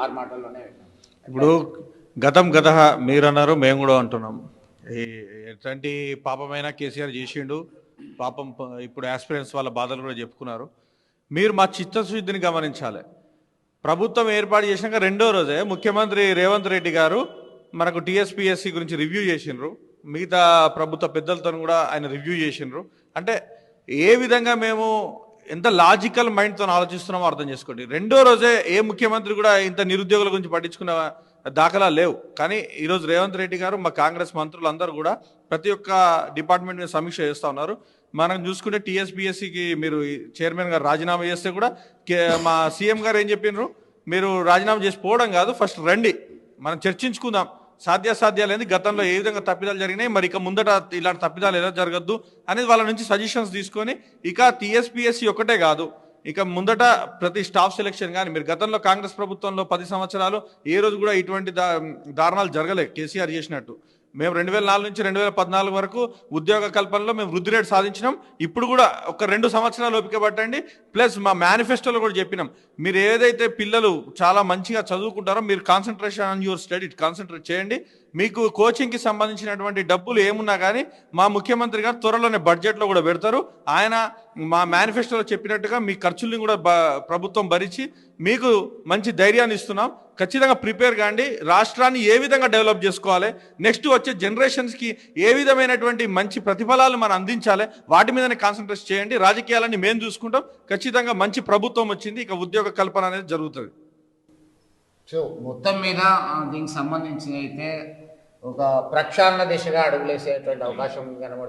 ఆరు మాటల్లోనే పెట్టాం. ఇప్పుడు గతం గత మీరన్నారు, మేము కూడా అంటున్నాం. ఎట్లాంటి పాపమైనా కేసీఆర్ చేసిండు. పాపం ఇప్పుడు ఆస్పిరెంట్స్ వాళ్ళ బాధలు కూడా చెప్పుకున్నారు. మీరు మా చిత్తశుద్ధిని గమనించాలి. ప్రభుత్వం ఏర్పాటు చేసినాక రెండో రోజే ముఖ్యమంత్రి రేవంత్ రెడ్డి గారు మనకు టీఎస్పీఎస్సీ గురించి రివ్యూ చేసిండ్రు. మిగతా ప్రభుత్వ పెద్దలతో కూడా ఆయన రివ్యూ చేసిండ్రు. అంటే ఏ విధంగా మేము ఎంత లాజికల్ మైండ్తో ఆలోచిస్తున్నామో అర్థం చేసుకోండి. రెండో రోజే ఏ ముఖ్యమంత్రి కూడా ఇంత నిరుద్యోగుల గురించి పట్టించుకున్న దాఖలా లేవు. కానీ ఈరోజు రేవంత్ రెడ్డి గారు, మా కాంగ్రెస్ మంత్రులు అందరూ కూడా ప్రతి ఒక్క డిపార్ట్మెంట్ మీద సమీక్ష చేస్తూ ఉన్నారు. మనం చూసుకుంటే టీఎస్పీఎస్సీకి మీరు చైర్మన్ గారు రాజీనామా చేస్తే కూడా మా సీఎం గారు ఏం చెప్పినారు, మీరు రాజీనామా చేసి పోవడం కాదు, ఫస్ట్ రండి, మనం చర్చించుకుందాం. సాధ్యాసాధ్యాలు గతంలో ఏ విధంగా తప్పిదాలు జరిగినాయి, మరి ఇక ముందట ఇలాంటి తప్పిదాలు ఎలా జరగద్దు అనేది వాళ్ళ నుంచి సజెషన్స్ తీసుకొని, ఇక టీఎస్పీఎస్సీ ఒకటే కాదు, ఇక ముందట ప్రతి స్టాఫ్ సెలెక్షన్ కానీ, మీరు గతంలో కాంగ్రెస్ ప్రభుత్వంలో 10 సంవత్సరాలు ఏ రోజు కూడా ఇటువంటి దారుణాలు జరగలేదు కేసీఆర్ చేసినట్టు. మేము 2004 నుంచి 2014 వరకు ఉద్యోగ కల్పనలో మేము వృద్ధి రేటు సాధించినాం. ఇప్పుడు కూడా ఒక 2 సంవత్సరాలు ఓపిక పట్టండి. ప్లస్ మా మేనిఫెస్టోలో కూడా చెప్పినాం, మీరు ఏదైతే పిల్లలు చాలా మంచిగా చదువుకుంటారో మీరు concentration on your study concentrate చేయండి. మీకు కోచింగ్కి సంబంధించినటువంటి డబ్బులు ఏమున్నా కానీ మా ముఖ్యమంత్రి గారు త్వరలోనే బడ్జెట్లో కూడా పెడతారు. ఆయన మా మేనిఫెస్టోలో చెప్పినట్టుగా మీ ఖర్చుల్ని కూడా ప్రభుత్వం భరించి మీకు మంచి ధైర్యాన్ని ఇస్తున్నాం. ఖచ్చితంగా ప్రిపేర్ కాండి. రాష్ట్రాన్ని ఏ విధంగా డెవలప్ చేసుకోవాలి, నెక్స్ట్ వచ్చే జనరేషన్స్కి ఏ విధమైనటువంటి మంచి ప్రతిఫలాలు మనం అందించాలి, వాటి మీదనే కాన్సన్ట్రేట్ చేయండి. రాజకీయాలన్నీ మేము చూసుకుంటాం. ఖచ్చితంగా మంచి ప్రభుత్వం వచ్చింది, ఇక ఉద్యోగ కల్పన అనేది జరుగుతుంది. సో మొత్తం మీద దీనికి సంబంధించి అయితే ఒక ప్రక్షాళన దిశగా అడుగులేసేటువంటి అవకాశం కనబడుతుంది.